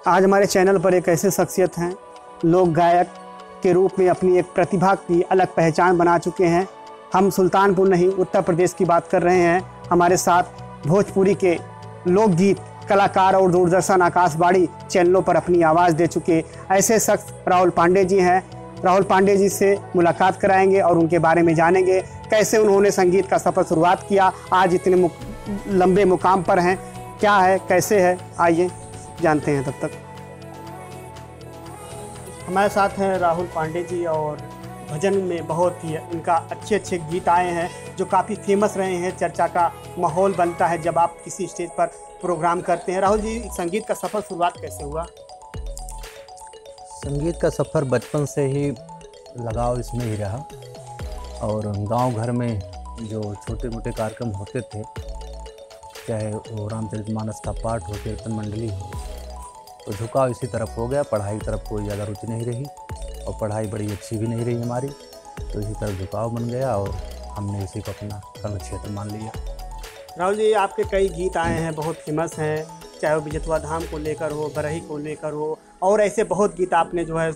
आज हमारे चैनल पर एक ऐसे शख्सियत हैं, लोक गायक के रूप में अपनी एक प्रतिभा की अलग पहचान बना चुके हैं। हम सुल्तानपुर नहीं, उत्तर प्रदेश की बात कर रहे हैं। हमारे साथ भोजपुरी के लोकगीत कलाकार और दूरदर्शन आकाशवाणी चैनलों पर अपनी आवाज़ दे चुके ऐसे शख्स राहुल पांडे जी हैं। राहुल पांडे जी से मुलाकात कराएंगे और उनके बारे में जानेंगे, कैसे उन्होंने संगीत का सफ़र शुरुआत किया, आज इतने लंबे मुकाम पर हैं, क्या है, कैसे है, आइए जानते हैं। तब तक हमारे साथ हैं राहुल पांडे जी और भजन में बहुत ही इनका अच्छे गीत आए हैं जो काफ़ी फेमस रहे हैं। चर्चा का माहौल बनता है जब आप किसी स्टेज पर प्रोग्राम करते हैं। राहुल जी, संगीत का सफ़र शुरुआत कैसे हुआ? संगीत का सफ़र बचपन से ही लगाव इसमें ही रहा और गांव घर में जो छोटे मोटे कार्यक्रम होते थे, चाहे वो रामचरितमानस का पाठ हो, कीर्तन मंडली हो, तो झुकाव इसी तरफ हो गया। पढ़ाई की तरफ कोई ज़्यादा रुचि नहीं रही और पढ़ाई बड़ी अच्छी भी नहीं रही हमारी, तो इसी तरफ झुकाव बन गया और हमने इसी को अपना कर्म क्षेत्र मान लिया। राहुल जी, आपके कई गीत आए हैं, बहुत फेमस हैं, चाहे वो बिजतवा धाम को लेकर हो, बरही को लेकर हो, और ऐसे बहुत गीत आपने जो है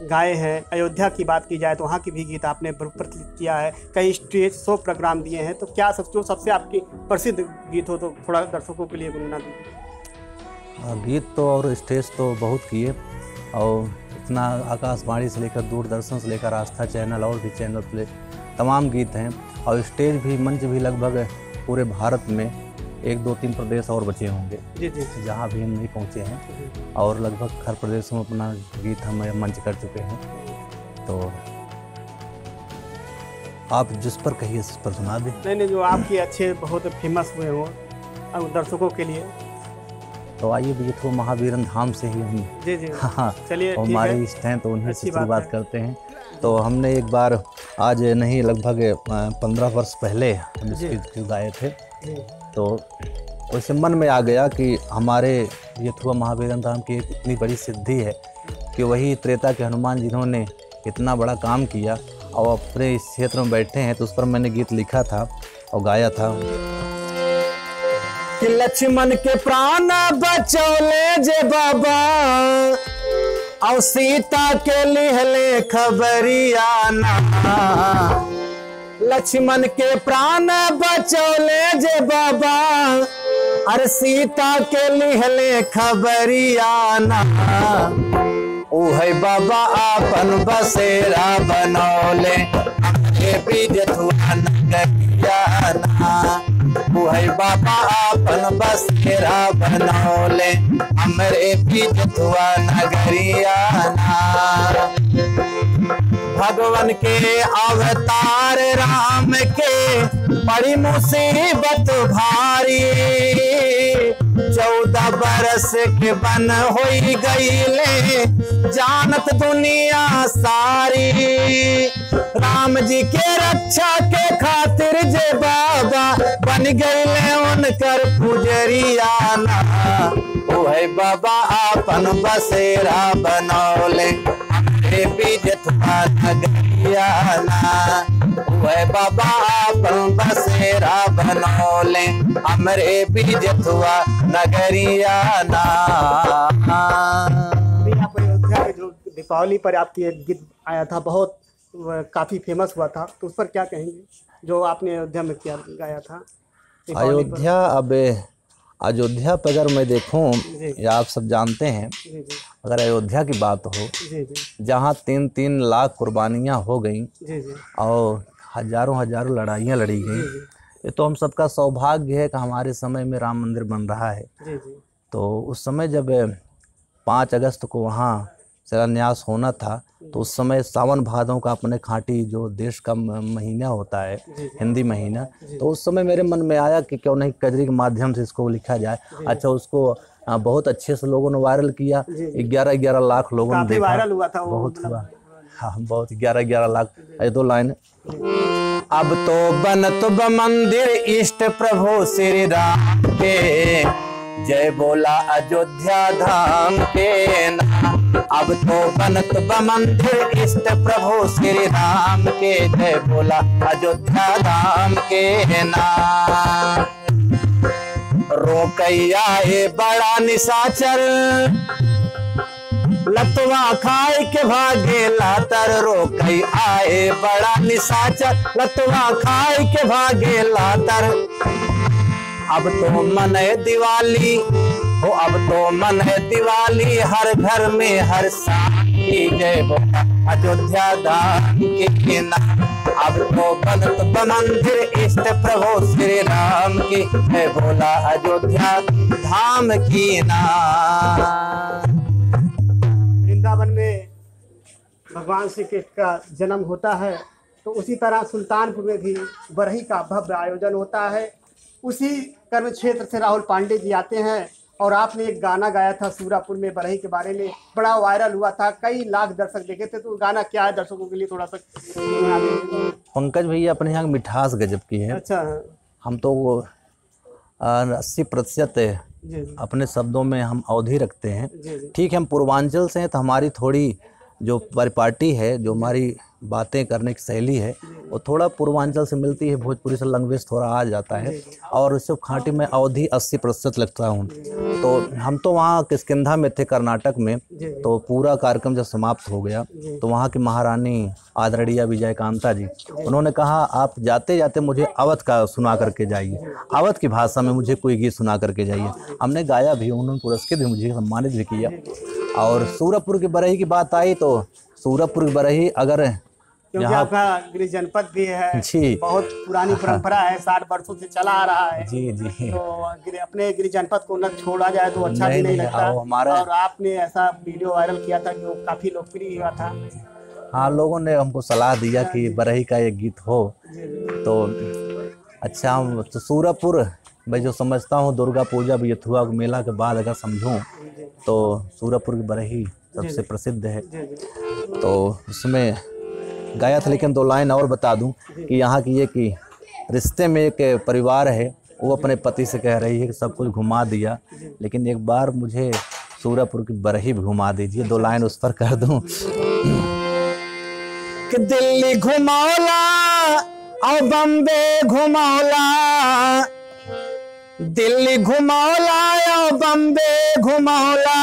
गाए हैं। अयोध्या की बात की जाए तो वहाँ की भी गीत आपने प्रचलित किया है, कई स्टेज शो प्रोग्राम दिए हैं। तो क्या सबसे आपकी प्रसिद्ध गीत हो तो थोड़ा दर्शकों के लिए गुनगुना दीजिए। गीत तो और स्टेज तो बहुत किए और इतना आकाशवाणी से लेकर दूरदर्शन से लेकर आस्था चैनल और भी चैनल पे तमाम गीत हैं और स्टेज भी, मंच भी लगभग पूरे भारत में 1, 2, 3 प्रदेश और बचे होंगे जी जहाँ भी हम नहीं पहुँचे हैं और लगभग हर प्रदेश में अपना गीत हम मंच कर चुके हैं। तो आप जिस पर कहिए उस पर सुना दें। नहीं, जो आपके अच्छे बहुत फेमस हुए हो दर्शकों के लिए। तो आइए बिजतवा महावीरन धाम से ही हम जी हाँ चलिए, हमारे इष्ट हैं तो उन्हीं से शुरुआत करते हैं। तो हमने एक बार, आज नहीं लगभग 15 वर्ष पहले हम इसके गीत गाए थे, तो उससे मन में आ गया कि हमारे बिजतवा महावीरन धाम की एक इतनी बड़ी सिद्धि है कि वही त्रेता के हनुमान जिन्होंने इतना बड़ा काम किया और अपने इस क्षेत्र में बैठे हैं, तो उस पर मैंने गीत लिखा था और गाया था कि लक्ष्मण के प्राण बचौले जे बाबा और सीता के लिहले खबरिया ना। लक्ष्मण के प्राण बचौले जे बाबा और सीता के लिहले खबरिया ना। उहे बाबा आपन बसेरा बनौले बिजतवा नगरिया ना। उहे बाबा आपन बसेरा बनौले हमरे बिजतवा नगरिया ना। भगवान के अवतार राम के बड़ी मुसीबत भारी, 14 बरस के बन होई गईले जानत दुनिया सारी। राम जी के रक्षा के खातिर जे बाबा बन गईले उनकर पुजरिया ना। ओहे बाबा आपन बसेरा बनौले बिजतवा नगरिया ना। ओहे बाबा आपन बसेरा बनौले हमरे बिजतवा नगरिया ना। अयोध्या के जो दीपावली पर आपकी एक गीत आया था, बहुत काफ़ी फेमस हुआ था, तो उस पर क्या कहेंगे जो आपने अयोध्या में क्या गाया था? अयोध्या पर अगर मैं देखूं, या आप सब जानते हैं, अगर अयोध्या की बात हो, जहां 3-3 लाख कुर्बानियां हो गई और हजारों लड़ाइयां लड़ी गई, ये तो हम सबका सौभाग्य है कि हमारे समय में राम मंदिर बन रहा है। तो उस समय जब 5 अगस्त को वहाँ शिलान्यास होना था, तो उस समय सावन भादों का अपने खांटी जो देश का महीना होता है, हिंदी महीना, तो उस समय मेरे मन में आया कि क्यों नहीं कजरी के माध्यम से इसको लिखा जाए। अच्छा, उसको बहुत अच्छे से लोगों ने वायरल किया, 11 लाख लोगों ने देखा, वायरल हुआ था, बहुत हुआ। हाँ, बहुत 11 लाख। ये 2 लाइन, अब तो बनत मंदिर इष्ट प्रभु श्री राम के, जय बोला अयोध्या धाम के ना। अब तो बनत मंदिर इष्ट प्रभु श्री राम के, जय बोला अयोध्या धाम के ना। रोकैया है बड़ा निशाचर, लतवा खाए के भागे लातर रोकई आए बड़ा निशाचर, लतवा खाए के भागे लातर। अब तो मन है दिवाली हो, अब तो मन है दिवाली, हर घर में हर साल की जय बोला अयोध्या धाम की ना। अब तो बनत मंदिर इष्ट प्रभु श्री राम की जय बोला अयोध्या धाम की ना। वृंदावन में भगवान श्री कृष्ण का जन्म होता है, तो उसी तरह सुल्तानपुर में भी बरही का भव्य आयोजन होता है। उसी कर्म क्षेत्र से राहुल पांडे जी आते हैं और आपने एक गाना गाया था सूरापुर में बरही के बारे में, बड़ा वायरल हुआ था, कई लाख दर्शक देखे थे। तो गाना क्या है दर्शकों के लिए थोड़ा सा? पंकज भैया अपने यहाँ मिठास गजब की है। अच्छा। हम तो 80% अपने शब्दों में हम अवधि रखते हैं। ठीक है, हम पूर्वांचल से हैं तो हमारी थोड़ी जो परिपाटी है, जो हमारी बातें करने की शैली है वो थोड़ा पूर्वांचल से मिलती है, भोजपुरी से लैंग्वेज थोड़ा आ जाता है। और उससे खाटी में अवधि 80% लगता हूँ। तो हम तो वहाँ किष्किंधा में थे कर्नाटक में, तो पूरा कार्यक्रम जब समाप्त हो गया तो वहाँ की महारानी आदरणीय विजयकांता जी, उन्होंने कहा आप जाते जाते मुझे अवध का सुना करके जाइए, अवध की भाषा में मुझे कोई गीत सुना करके जाइए। हमने गाया भी, उन्होंने पुरस्कृत भी मुझे सम्मानित भी किया। और सूरपुर की बरही की बात आई तो सूरपुर की बरही अगर क्योंकि आपका गृह जनपद भी है जी, बहुत पुरानी परंपरा है, 60 वर्षों से चला आ रहा है जी जी, तो अपने गृह जनपद को न छोड़ा जाए तो अच्छा भी नहीं लगता। और आपने ऐसा वीडियो वायरल किया था जो काफी लोकप्रिय हुआ था। हाँ, लोगों ने हमको सलाह दिया कि बरही का एक गीत हो तो अच्छा। हम तो सूरपुर मैं जो समझता हूँ दुर्गा पूजा बियथुआ मेला के बाद अगर समझूं तो सूरपुर की बरही सबसे प्रसिद्ध है। तो उसमें गाया था, लेकिन 2 लाइन और बता दूं कि यहाँ की ये कि रिश्ते में एक परिवार है, वो अपने पति से कह रही है कि सब कुछ घुमा दिया, लेकिन एक बार मुझे सूरपुर की बरही भी घुमा दीजिए। 2 लाइन उस पर कर दूं कि दिल्ली घुमौला और बम्बे घुमौला, दिल्ली घुमौला और बम्बे घुमौला,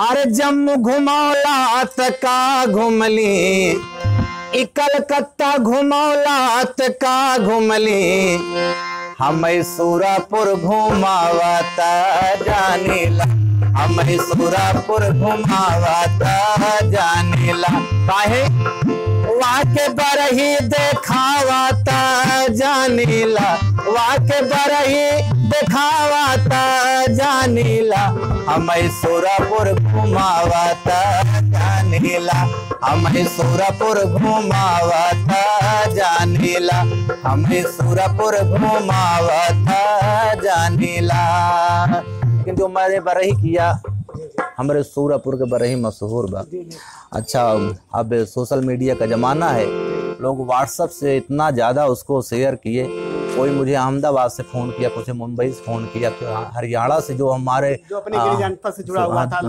अरे जम्मू घुमौला तका घुमली, कलकत्ता घुमौला तका घुमली, हमें सूरपुर घुमावता जानीला, हमें सूरपुर घुमावता जानीला। काहे वाके बरही देखावता जानीला, वाके बरही देखावता जानीला, हमें सूरपुर घुमावता जानीला, हमें सूरपुर घुमावता जानीला, हमें सूरपुर घुमावता जानीला। लेकिन जो मैंने बरही किया, हमारे सूरपुर के बरही मशहूर बा। अच्छा, अब सोशल मीडिया का ज़माना है, लोग व्हाट्सएप से इतना ज़्यादा उसको शेयर किए। कोई मुझे अहमदाबाद से फ़ोन किया, कुछ मुंबई से फ़ोन किया, तो हरियाणा से जो हमारे अपने गृह जनपद से जुड़ा हुआ था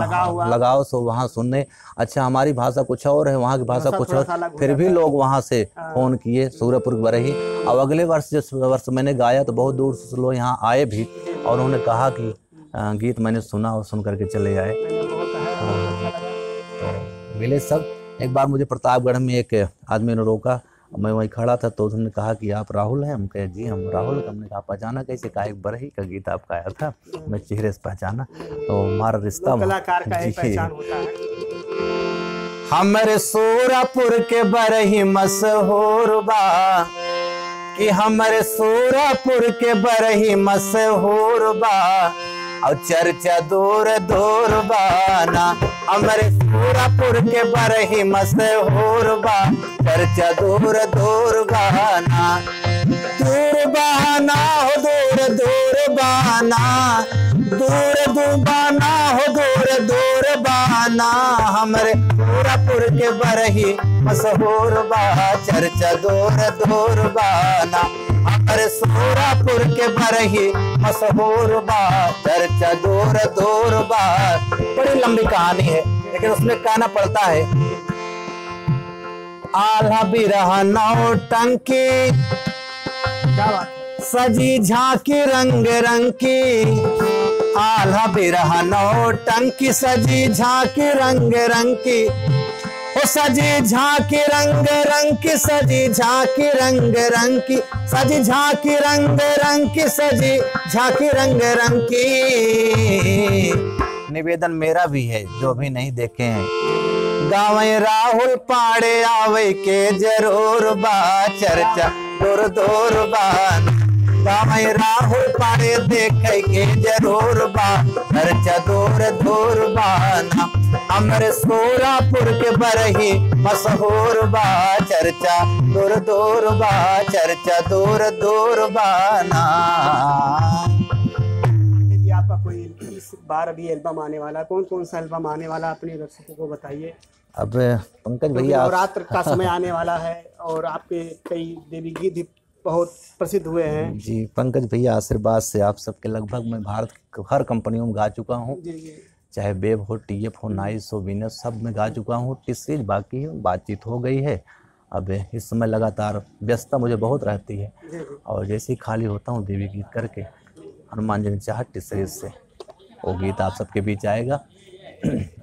लगाओ सो वहाँ सुनने। अच्छा, हमारी भाषा कुछ और है, वहाँ की भाषा कुछ और, फिर भी लोग वहाँ से फ़ोन किए सूरपुर की बरही। और अगले वर्ष जिस वर्ष मैंने गाया तो बहुत दूर से लोग यहाँ आए भी और उन्होंने कहा कि गीत मैंने सुना और सुन करके चले आए। तो मिले सब। एक बार मुझे प्रतापगढ़ में एक आदमी ने रोका, मैं वहीं खड़ा था, तो उसने कहा कि आप राहुल हैं? हम कहे जी हम राहुल। हमने कहा पहचाना कैसे? कहा एक बरही का गीत आपका आया था, मैं चेहरे से पहचाना। तो हमारा रिश्ता कलाकार का एक पहचान होता है। हमारे सूरपुर के बरही मशहूर बा, कि हमारे सूरपुर के बरही मशहूर बा, और चर्चा दूर दूर बाना, हमारे सूरपुर के बरही मशहूर बा, चर्चा दूर दूर बाना, दूर बहाना हो दूर दूर बाना, दूर दुबाना हो दूर दूर बाना, हमारे सूरपुर के बरही मशहूर बा, चर्चा दूर दूर बाना, हमारे सूरपुर के बरही मशहूर बा, चर्चा दूर दूर बा। बड़ी लंबी कहानी है, लेकिन उसमें कहना पड़ता है आल्हा बिरहा नौटंकी, सजी झांकी रंग रंग की, आल्हा बिरहा नौटंकी सजी झांकी रंग रंग की, ओ सजी झांकी रंग रंग की, सजी झांकी रंग रंग की, सजी झांकी रंग रंग की, सजी झांकी रंग रंग की। निवेदन मेरा भी है, जो भी नहीं देखे हैं, गावे राहुल पाड़े आवे के जरूर बा चर्चा दूर दूर बा, गावे राहुल पाड़े देखे के जरूर बा चर्चा दूर दूर बाना, हमरे सोरापुर के बरही मशहूर बा चर्चा दूर दूर बा, चर्चा दूर दूर बाना। आपका कोई इस बार अभी एल्बम आने वाला, कौन कौन सा एल्बम आने वाला, अपने दर्शकों को बताइए। अब पंकज भैया नवरात्र का समय आने वाला है और आपके कई देवी गीत भी बहुत प्रसिद्ध हुए हैं। जी पंकज भैया, आशीर्वाद से आप सबके लगभग मैं भारत की हर कंपनियों में गा चुका हूँ, चाहे वेब हो, टीएफ हो, नाइस हो, वीनस, सब में गा चुका हूँ। टीसीरीज बाकी है, बातचीत हो गई है। अब इस समय लगातार व्यस्तता मुझे बहुत रहती है और जैसे ही खाली होता हूँ देवी गीत करके, हनुमान जी ने चाहा टीसीरीज से वो गीत आप सबके बीच आएगा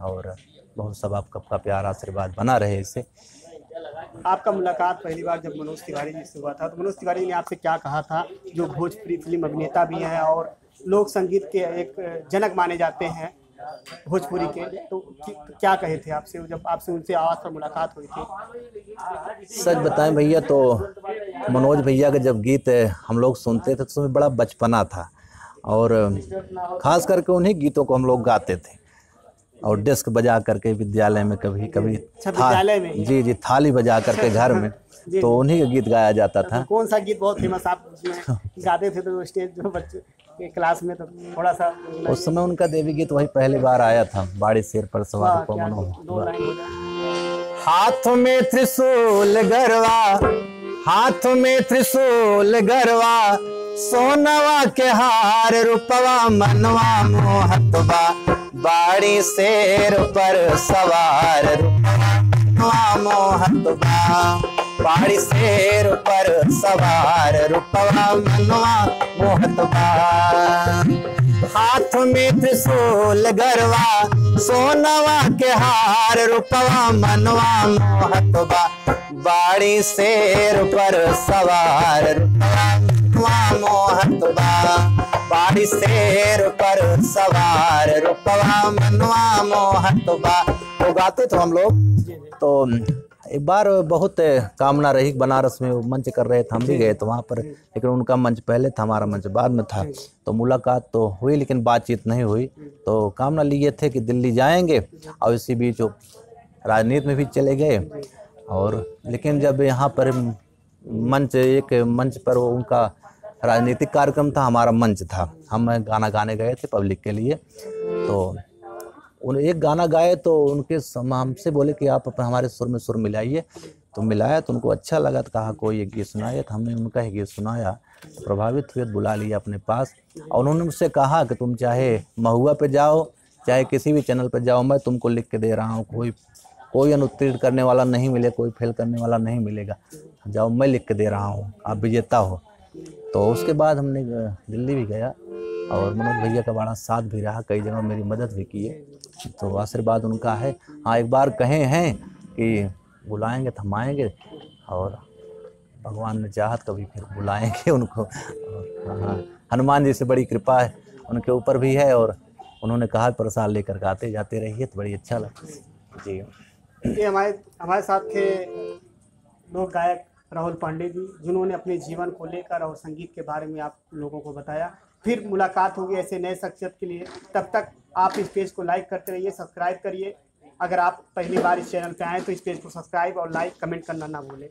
और बहुत सब आपका प्यार आशीर्वाद बना रहे इससे। आपका मुलाकात पहली बार जब मनोज तिवारी जी से हुआ था, तो मनोज तिवारी ने आपसे क्या कहा था, जो भोजपुरी फिल्म अभिनेता भी हैं और लोक संगीत के एक जनक माने जाते हैं भोजपुरी के, तो क्या कहे थे आपसे जब आपसे उनसे आवाज़ पर मुलाकात हुई थी? सच बताएं भैया तो मनोज भैया के जब गीत हम लोग सुनते थे तो उसमें बड़ा बचपना था और ख़ास करके उन्हीं गीतों को हम लोग गाते थे और डेस्क बजा करके विद्यालय में कभी कभी विद्यालय में जी थाली बजा करके घर में तो उन्हीं का गीत गाया जाता था। कौन सा गीत बहुत फेमस आप उसमें गाते थे? तो स्टेज जो बच्चे के क्लास में तो थोड़ा सा उस समय उनका देवी गीत वही पहली बार आया था, बाड़ी शेर पर सवार पवन हो, हाथ में त्रिशूल गरवा, हाथ में त्रिशूल गरवा, सोनवा के हार रूपवा मनवा मोहतबा, बाड़ी शेर पर सवार रूपवा मोहतबा, बाड़ी शेर पर सवार रूपवा मनवा मोहतबा, हाथ में त्रिशूल गरवा, सोनवा के हार रूपवा मनवा मोहतबा, बाड़ी शेर पर सवार रूपवा मोहतबा, बाड़ी शेर पर सवार रूपवा मनवा मोहतबा। तो गाते थे हम लोग। तो एक बार बहुत कामना रही, बनारस में मंच कर रहे थे, हम भी गए तो वहाँ पर, लेकिन उनका मंच पहले था, हमारा मंच बाद में था। तो मुलाकात तो हुई लेकिन बातचीत नहीं हुई। तो कामना लिए थे कि दिल्ली जाएंगे और इसी बीच राजनीति में भी चले गए और लेकिन जब यहाँ पर एक मंच पर उनका राजनीतिक कार्यक्रम था, हमारा मंच था, हम गाना गाने गए थे पब्लिक के लिए। तो उन एक गाना गाए तो उनके हमसे बोले कि आप हमारे सुर में सुर मिलाइए। तो मिलाया तो उनको अच्छा लगा, तो कहा कोई एक गीत सुनाइए। तो हमने उनका एक गीत सुनाया, तो प्रभावित हुए, बुला लिया अपने पास और उन्होंने मुझसे कहा कि तुम चाहे महुआ पे जाओ, चाहे किसी भी चैनल पर जाओ, मैं तुमको लिख के दे रहा हूँ, कोई अनुत्तीर्ण करने वाला नहीं मिले, कोई फेल करने वाला नहीं मिलेगा, जाओ मैं लिख के दे रहा हूँ, आप विजेता हो। तो उसके बाद हमने दिल्ली भी गया और मनोज भैया का बड़ा साथ भी रहा, कई जगह मेरी मदद भी किए। तो आशीर्वाद उनका है। हाँ, एक बार कहे हैं कि बुलाएंगे तो हम आएंगे और भगवान ने चाहत कभी फिर बुलाएंगे उनको। हाँ, हनुमान जी से बड़ी कृपा है उनके ऊपर भी है और उन्होंने कहा प्रसाद लेकर गाते जाते रहिए, तो बड़ी अच्छा लगता है जी। ये हमारे साथ थे लोक गायक राहुल पांडे जी, जिन्होंने अपने जीवन को लेकर और संगीत के बारे में आप लोगों को बताया। फिर मुलाकात होगी ऐसे नए शख्सियत के लिए। तब तक आप इस पेज को लाइक करते रहिए, सब्सक्राइब करिए। अगर आप पहली बार इस चैनल पे आएँ तो इस पेज को सब्सक्राइब और लाइक कमेंट करना ना भूलें।